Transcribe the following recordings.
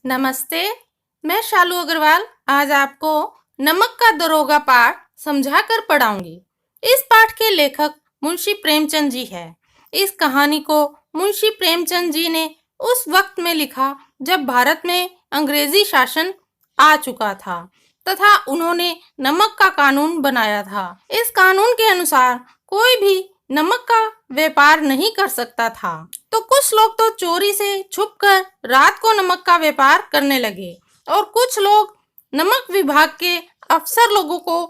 नमस्ते, मैं शालू अग्रवाल आज आपको नमक का दरोगा पाठ समझाकर पढ़ाऊंगी। इस पाठ के लेखक मुंशी प्रेमचंद जी है। इस कहानी को मुंशी प्रेमचंद जी ने उस वक्त में लिखा जब भारत में अंग्रेजी शासन आ चुका था तथा उन्होंने नमक का कानून बनाया था। इस कानून के अनुसार कोई भी नमक का व्यापार नहीं कर सकता था। तो कुछ लोग तो चोरी से छुपकर रात को नमक का व्यापार करने लगे और कुछ लोग नमक विभाग के अफसर लोगों को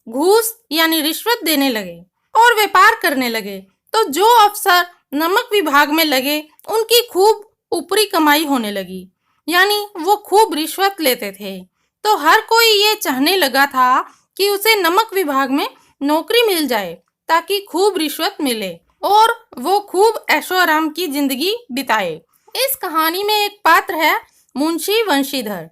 घूस यानी रिश्वत देने लगे और व्यापार करने लगे। तो जो अफसर नमक विभाग में लगे उनकी खूब ऊपरी कमाई होने लगी, यानी वो खूब रिश्वत लेते थे। तो हर कोई ये चाहने लगा था कि उसे नमक विभाग में नौकरी मिल जाए ताकि खूब रिश्वत मिले और वो खूब ऐशो आराम की जिंदगी बिताए। इस कहानी में एक पात्र है मुंशी वंशीधर।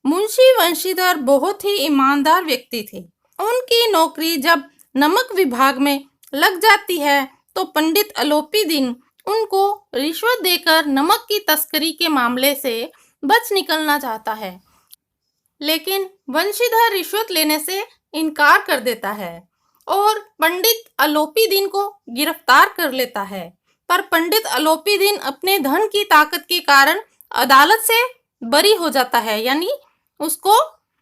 मुंशी वंशीधर बहुत ही ईमानदार व्यक्ति थे। उनकी नौकरी जब नमक विभाग में लग जाती है तो पंडित अलोपी दिन उनको रिश्वत देकर नमक की तस्करी के मामले से बच निकलना चाहता है, लेकिन वंशीधर रिश्वत लेने से इनकार कर देता है और पंडित अलोपी दिन को गिरफ्तार कर लेता है। पर पंडित अलोपी दिन अपने धन की ताकत के कारण अदालत से बरी हो जाता है, यानी उसको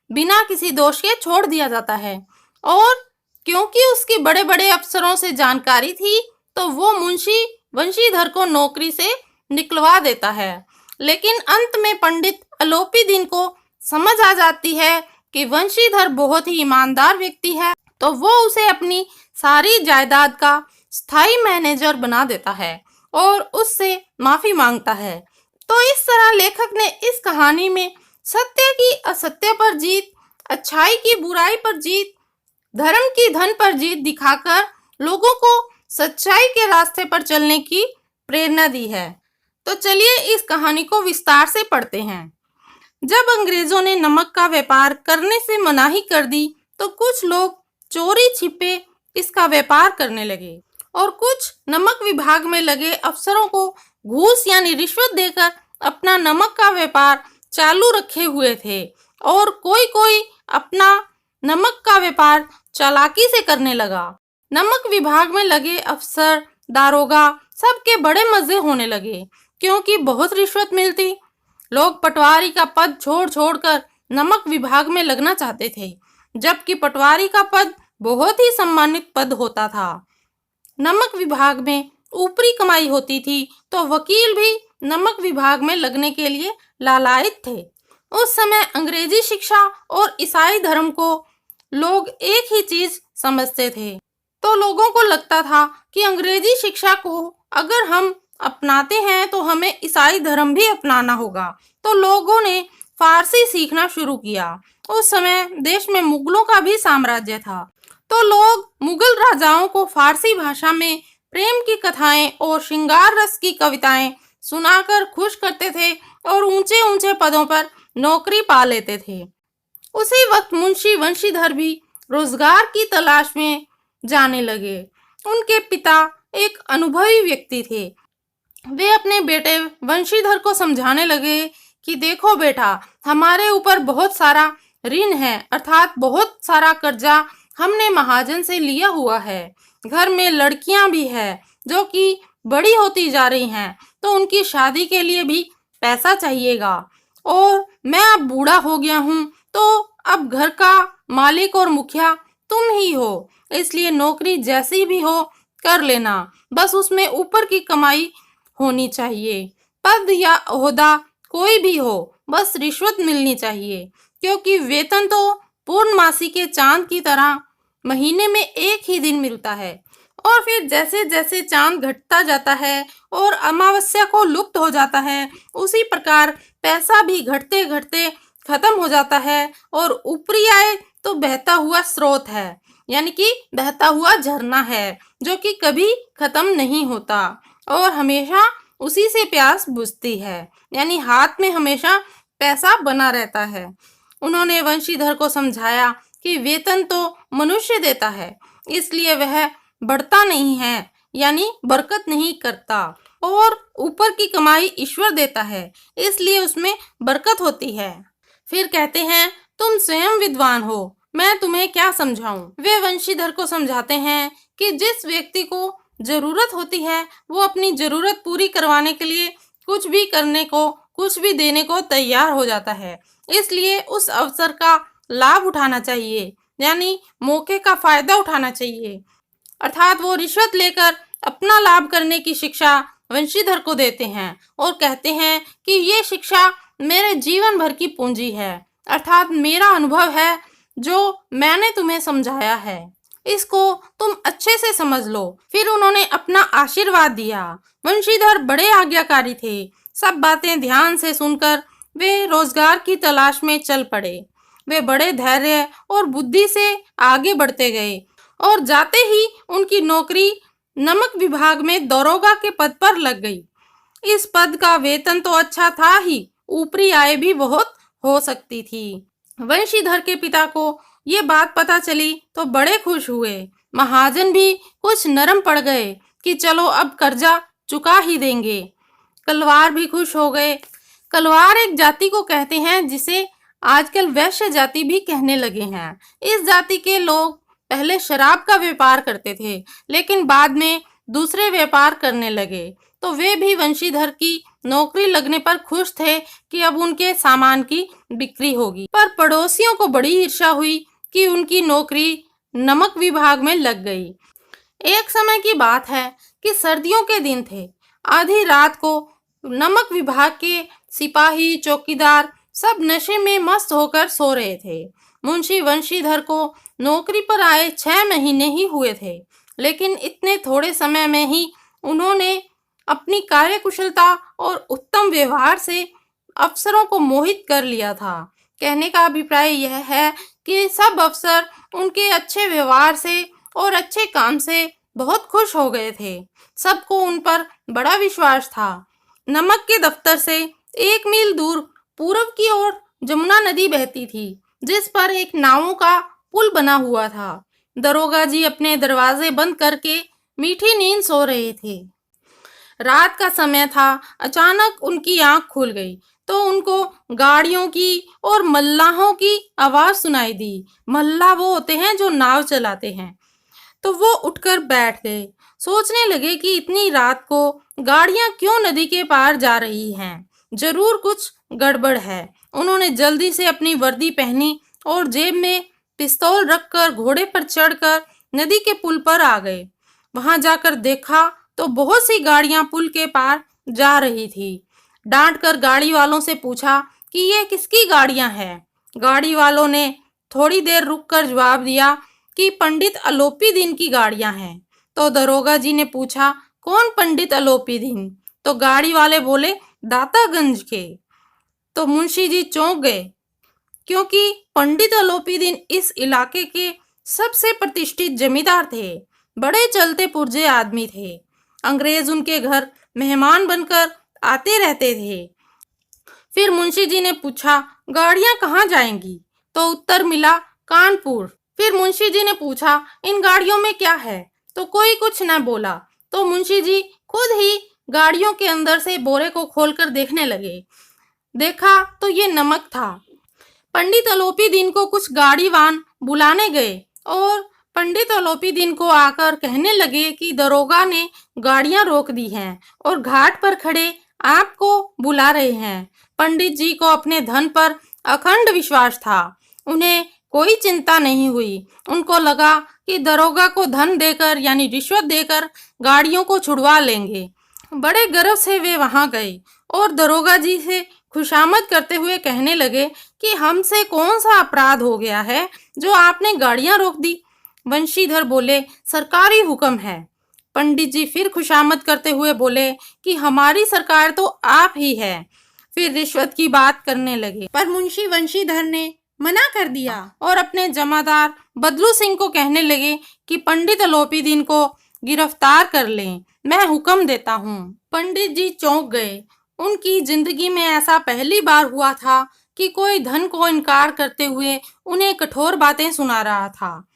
बिना किसी दोष के छोड़ दिया जाता है। और क्योंकि उसकी बड़े बड़े अफसरों से जानकारी थी तो वो मुंशी वंशीधर को नौकरी से निकलवा देता है। लेकिन अंत में पंडित अलोपी दिन को समझ आ जाती है कि वंशीधर बहुत ही ईमानदार व्यक्ति है, तो वो उसे अपनी सारी जायदाद का स्थायी मैनेजर बना देता है और उससे माफी मांगता है। तो इस तरह लेखक ने इस कहानी में सत्य की असत्य पर जीत, अच्छाई की बुराई पर जीत, धर्म की धन पर जीत दिखाकर लोगों को सच्चाई के रास्ते पर चलने की प्रेरणा दी है। तो चलिए इस कहानी को विस्तार से पढ़ते हैं। जब अंग्रेजों ने नमक का व्यापार करने से मनाही कर दी तो कुछ लोग चोरी छिपे इसका व्यापार करने लगे और कुछ नमक विभाग में लगे अफसरों को घूस यानी रिश्वत देकर अपना नमक का व्यापार चालू रखे हुए थे और कोई कोई अपना नमक का व्यापार चालाकी से करने लगा। नमक विभाग में लगे अफसर, दारोगा सबके बड़े मजे होने लगे क्योंकि बहुत रिश्वत मिलती। लोग पटवारी का पद छोड़ छोड़कर नमक विभाग में लगना चाहते थे, जबकि पटवारी का पद बहुत ही सम्मानित पद होता था। नमक विभाग में ऊपरी कमाई होती थी तो वकील भी नमक विभाग में लगने के लिए लालायित थे। उस समय अंग्रेजी शिक्षा और ईसाई धर्म को लोग एक ही चीज समझते थे, तो लोगों को लगता था कि अंग्रेजी शिक्षा को अगर हम अपनाते हैं तो हमें ईसाई धर्म भी अपनाना होगा। तो लोगों ने फारसी सीखना शुरू किया। उस समय देश में मुगलों का भी साम्राज्य था, तो लोग मुगल राजाओं को फारसी भाषा में प्रेम की कथाएं और श्रृंगार रस की कविताएं सुनाकर खुश करते थे और ऊंचे ऊंचे पदों पर नौकरी पा लेते थे। उसी वक्त मुंशी वंशीधर भी रोजगार की तलाश में जाने लगे। उनके पिता एक अनुभवी व्यक्ति थे। वे अपने बेटे वंशीधर को समझाने लगे कि देखो बेटा, हमारे ऊपर बहुत सारा ऋण है, अर्थात बहुत सारा कर्जा हमने महाजन से लिया हुआ है। घर में लड़कियां भी है जो कि बड़ी होती जा रही हैं, तो उनकी शादी के लिए भी पैसा चाहिएगा और मैं अब बूढ़ा हो गया हूँ, तो अब घर का मालिक और मुखिया तुम ही हो, इसलिए नौकरी जैसी भी हो कर लेना, बस उसमें ऊपर की कमाई होनी चाहिए। पद या ओहदा कोई भी हो, बस रिश्वत मिलनी चाहिए, क्योंकि वेतन तो पूर्णमासी के चांद की तरह महीने में एक ही दिन मिलता है और फिर जैसे जैसे चांद घटता जाता है और अमावस्या को लुप्त हो जाता है, उसी प्रकार पैसा भी घटते घटते खत्म हो जाता है और ऊपरी आय तो बहता हुआ स्रोत है, यानी कि बहता हुआ झरना है जो कि कभी खत्म नहीं होता और हमेशा उसी से प्यास बुझती है, यानी हाथ में हमेशा पैसा बना रहता है। उन्होंने वंशीधर को समझाया कि वेतन तो मनुष्य देता है, इसलिए वह बढ़ता नहीं है, यानी बरकत नहीं करता। और ऊपर की कमाई ईश्वर देता है, इसलिए उसमें बरकत होती है। फिर कहते हैं, तुम स्वयं विद्वान हो, मैं तुम्हें क्या समझाऊं। वे वंशीधर को समझाते हैं कि जिस व्यक्ति को जरूरत होती है वो अपनी जरूरत पूरी करवाने के लिए कुछ भी करने को, कुछ भी देने को तैयार हो जाता है। इसलिए उस अवसर का लाभ उठाना चाहिए, यानी मौके का फायदा उठाना चाहिए। अर्थात वो रिश्वत लेकर अपना लाभ करने की शिक्षा वंशीधर को देते हैं और कहते हैं कि ये शिक्षा मेरे जीवन भर की पूंजी है, अर्थात मेरा अनुभव है जो मैंने तुम्हें समझाया है, इसको तुम अच्छे से समझ लो। फिर उन्होंने अपना आशीर्वाद दिया। वंशीधर बड़े आज्ञाकारी थे। सब बातें ध्यान से सुनकर वे रोजगार की तलाश में चल पड़े। वे बड़े धैर्य और बुद्धि से आगे बढ़ते गए और जाते ही उनकी नौकरी नमक विभाग में दरोगा के पद पर लग गई। इस पद का वेतन तो अच्छा था ही, ऊपरी आय भी बहुत हो सकती थी। वंशीधर के पिता को ये बात पता चली तो बड़े खुश हुए। महाजन भी कुछ नरम पड़ गए कि चलो अब कर्जा चुका ही देंगे। कलवार भी खुश हो गए। कलवार एक जाति को कहते हैं जिसे आजकल वैश्य जाति भी कहने लगे हैं। इस जाति के लोग पहले शराब का व्यापार करते थे, लेकिन बाद में दूसरे व्यापार करने लगे। तो वे भी वंशीधर की नौकरी लगने पर खुश थे कि अब उनके सामान की बिक्री होगी। पर पड़ोसियों को बड़ी ईर्ष्या हुई कि उनकी नौकरी नमक विभाग में लग गई। एक समय की बात है कि सर्दियों के दिन थे। आधी रात को नमक विभाग के सिपाही, चौकीदार सब नशे में मस्त होकर सो रहे थे। मुंशी वंशीधर को नौकरी पर आए 6 महीने ही हुए थे, लेकिन इतने थोड़े समय में ही उन्होंने अपनी कार्यकुशलता और उत्तम व्यवहार से अफसरों को मोहित कर लिया था। कहने का अभिप्राय यह है कि सब अफसर उनके अच्छे व्यवहार से और अच्छे काम से बहुत खुश हो गए थे। सबको उन पर बड़ा विश्वास था। नमक के दफ्तर से 1 मील दूर पूरब की ओर जमुना नदी बहती थी, जिस पर एक नावों का पुल बना हुआ था। दरोगा जी अपने दरवाजे बंद करके मीठी नींद सो रहे थे। रात का समय था। अचानक उनकी आंख खुल गई तो उनको गाड़ियों की और मल्लाहों की आवाज सुनाई दी। मल्लाह वो होते हैं जो नाव चलाते हैं। तो वो उठकर बैठ गए। सोचने लगे कि इतनी रात को गाड़ियां क्यों नदी के पार जा रही हैं, जरूर कुछ गड़बड़ है। उन्होंने जल्दी से अपनी वर्दी पहनी और जेब में पिस्तौल रखकर घोड़े पर चढ़कर नदी के पुल पर आ गए। वहां जाकर देखा तो बहुत सी गाड़ियां पुल के पार जा रही थी। डांट कर गाड़ी वालों से पूछा कि ये किसकी गाड़ियां हैं। गाड़ी वालों ने थोड़ी देर रुककर जवाब दिया कि पंडित अलोपी दीन की गाड़ियां हैं। तो दरोगा जी ने पूछा, कौन पंडित अलोपी दीन? तो गाड़ी वाले बोले, दातागंज के। तो मुंशी जी चौंक गए, क्योंकि पंडित अलोपी दीन इस इलाके के सबसे प्रतिष्ठित जमींदार थे। बड़े चलते पुर्जे आदमी थे। अंग्रेज उनके घर मेहमान बनकर आते रहते थे। फिर मुंशी जी ने पूछा, गाड़ियां कहाँ जाएंगी? तो उत्तर मिला, कानपुर। फिर मुंशी जी ने पूछा, इन गाड़ियों में क्या है? तो कोई कुछ न बोला। तो मुंशी जी खुद ही गाड़ियों के अंदर से बोरे को खोलकर देखने लगे। देखा तो ये नमक था। पंडित अलोपी दीन को कुछ गाड़ीवान बुलाने गए और पंडित अलोपी दीन को आकर कहने लगे कि दरोगा ने गाड़ियां रोक दी हैं और घाट पर खड़े आपको बुला रहे हैं। पंडित जी को अपने धन पर अखंड विश्वास था। उन्हें कोई चिंता नहीं हुई। उनको लगा कि दरोगा को धन देकर यानी रिश्वत देकर गाड़ियों को छुड़वा लेंगे। बड़े गर्व से वे वहां गए और दरोगा जी से खुशामद करते हुए कहने लगे कि हमसे कौन सा अपराध हो गया है जो आपने गाड़ियां रोक दी। वंशीधर बोले, सरकारी हुक्म है। पंडित जी फिर खुशामद करते हुए बोले कि हमारी सरकार तो आप ही है। फिर रिश्वत की बात करने लगे, पर मुंशी वंशीधर ने मना कर दिया और अपने जमादार बदलू सिंह को कहने लगे कि पंडित अलोपी दीन को गिरफ्तार कर लें, मैं हुक्म देता हूँ। पंडित जी चौंक गए। उनकी जिंदगी में ऐसा पहली बार हुआ था कि कोई धन को इनकार करते हुए उन्हें कठोर बातें सुना रहा था।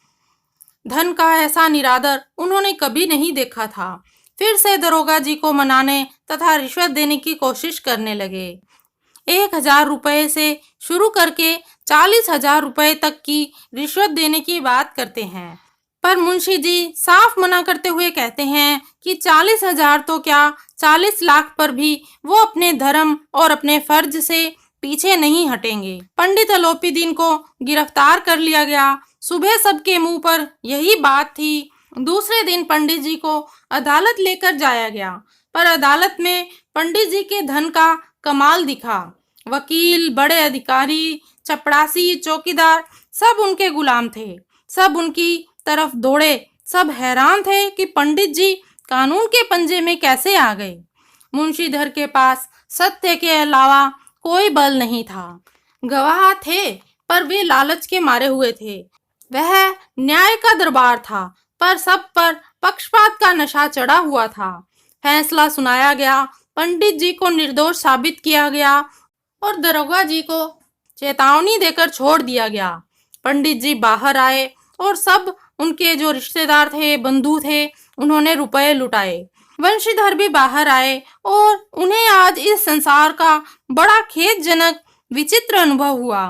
धन का ऐसा निरादर उन्होंने कभी नहीं देखा था। फिर से दरोगा जी को मनाने तथा रिश्वत देने की कोशिश करने लगे। 1,000 रुपए से शुरू करके 40,000 रुपए तक की रिश्वत देने की बात करते हैं, पर मुंशी जी साफ मना करते हुए कहते हैं कि 40,000 तो क्या 40 लाख पर भी वो अपने धर्म और अपने फर्ज से पीछे नहीं हटेंगे। पंडित अलोपीदीन को गिरफ्तार कर लिया गया। सुबह सबके मुंह पर यही बात थी। दूसरे दिन पंडित जी को अदालत लेकर जाया गया, पर अदालत में पंडित जी के धन का कमाल दिखा। वकील, बड़े अधिकारी, चपरासी, चौकीदार सब उनके गुलाम थे। सब उनकी तरफ दौड़े। सब हैरान थे कि पंडित जी कानून के पंजे में कैसे आ गए। मुंशीधर के पास सत्य के अलावा कोई बल नहीं था। गवाह थे, पर वे लालच के मारे हुए थे। वह न्याय का दरबार था, पर सब पर पक्षपात का नशा चढ़ा हुआ था। फैसला सुनाया गया। पंडित जी को निर्दोष साबित किया गया और दरोगा जी को चेतावनी देकर छोड़ दिया गया। पंडित जी बाहर आए और सब उनके जो रिश्तेदार थे, बंधु थे, उन्होंने रुपए लुटाए। वंशीधर भी बाहर आए और उन्हें आज इस संसार का बड़ा खेदजनक विचित्र अनुभव हुआ।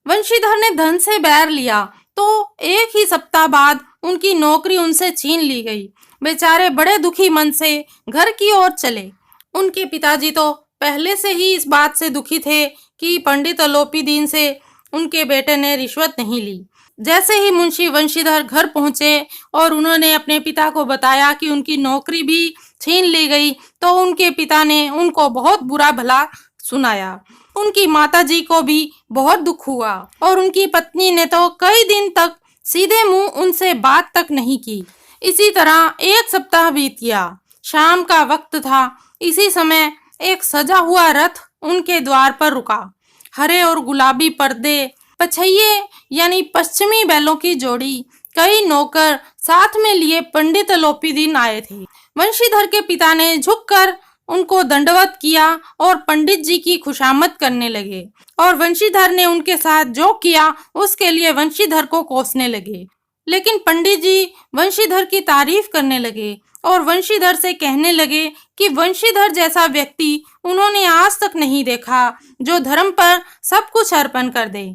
वंशीधर ने धन से बैर लिया तो एक ही सप्ताह बाद उनकी नौकरी उनसे छीन ली गई। बेचारे बड़े दुखी मन से घर की ओर चले। उनके पिताजी तो पहले से ही इस बात से दुखी थे कि पंडित अलोपीदीन से उनके बेटे ने रिश्वत नहीं ली। जैसे ही मुंशी वंशीधर घर पहुंचे और उन्होंने अपने पिता को बताया कि उनकी नौकरी भी छीन ली गई, तो उनके पिता ने उनको बहुत बुरा भला सुनाया। उनकी माताजी को भी बहुत दुख हुआ और उनकी पत्नी ने तो कई दिन तक सीधे मुंह उनसे बात तक नहीं की। इसी तरह एक सप्ताह बीत गया। शाम का वक्त था। इसी समय एक सजा हुआ रथ उनके द्वार पर रुका। हरे और गुलाबी पर्दे, पछइये यानी पश्चिमी बैलों की जोड़ी, कई नौकर साथ में लिए पंडित अलोपीदीन आए थे। वंशीधर के पिता ने झुककर उनको दंडवत किया और पंडित जी की खुशामद करने लगे और वंशीधर ने उनके साथ जो किया उसके लिए वंशीधर को कोसने लगे। लेकिन पंडित जी वंशीधर की तारीफ करने लगे और वंशीधर से कहने लगे कि वंशीधर जैसा व्यक्ति उन्होंने आज तक नहीं देखा जो धर्म पर सब कुछ अर्पण कर दे।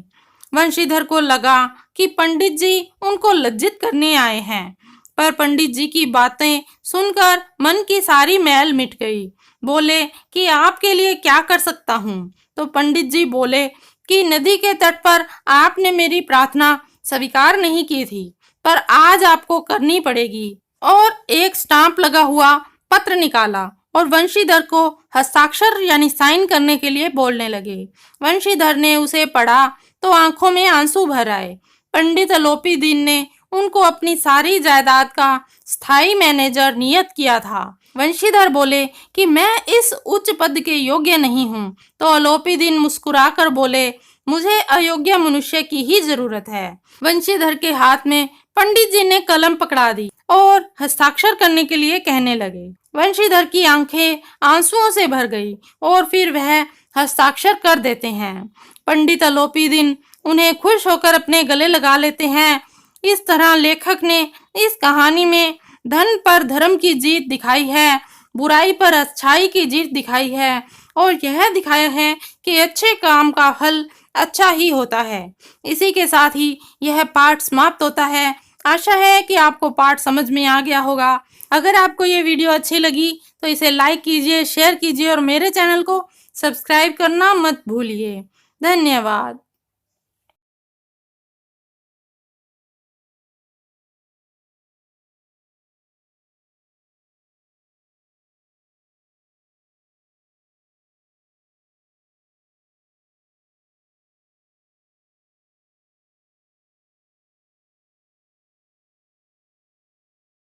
वंशीधर को लगा कि पंडित जी उनको लज्जित करने आए हैं, पर पंडित जी की बातें सुनकर मन की सारी मैल मिट गई। बोले कि आपके लिए क्या कर सकता हूँ। तो पंडित जी बोले कि नदी के तट पर आपने मेरी प्रार्थना स्वीकार नहीं की थी, पर आज आपको करनी पड़ेगी। और एक स्टाम्प लगा हुआ पत्र निकाला और वंशीधर को हस्ताक्षर यानी साइन करने के लिए बोलने लगे। वंशीधर ने उसे पढ़ा तो आंखों में आंसू भर आए। पंडित अलोपीदीन ने उनको अपनी सारी जायदाद का स्थायी मैनेजर नियत किया था। वंशीधर बोले कि मैं इस उच्च पद के योग्य नहीं हूँ। तो अलोपीदीन मुस्कुराकर बोले, मुझे अयोग्य मनुष्य की ही जरूरत है। वंशीधर के हाथ में पंडित जी ने कलम पकड़ा दी और हस्ताक्षर करने के लिए कहने लगे। वंशीधर की आंखें आंसुओं से भर गई और फिर वह हस्ताक्षर कर देते हैं। पंडित अलोपीदीन उन्हें खुश होकर अपने गले लगा लेते हैं। इस तरह लेखक ने इस कहानी में धन पर धर्म की जीत दिखाई है, बुराई पर अच्छाई की जीत दिखाई है और यह दिखाया है कि अच्छे काम का फल अच्छा ही होता है। इसी के साथ ही यह पाठ समाप्त होता है। आशा है कि आपको पाठ समझ में आ गया होगा। अगर आपको ये वीडियो अच्छी लगी तो इसे लाइक कीजिए, शेयर कीजिए और मेरे चैनल को सब्सक्राइब करना मत भूलिए। धन्यवाद।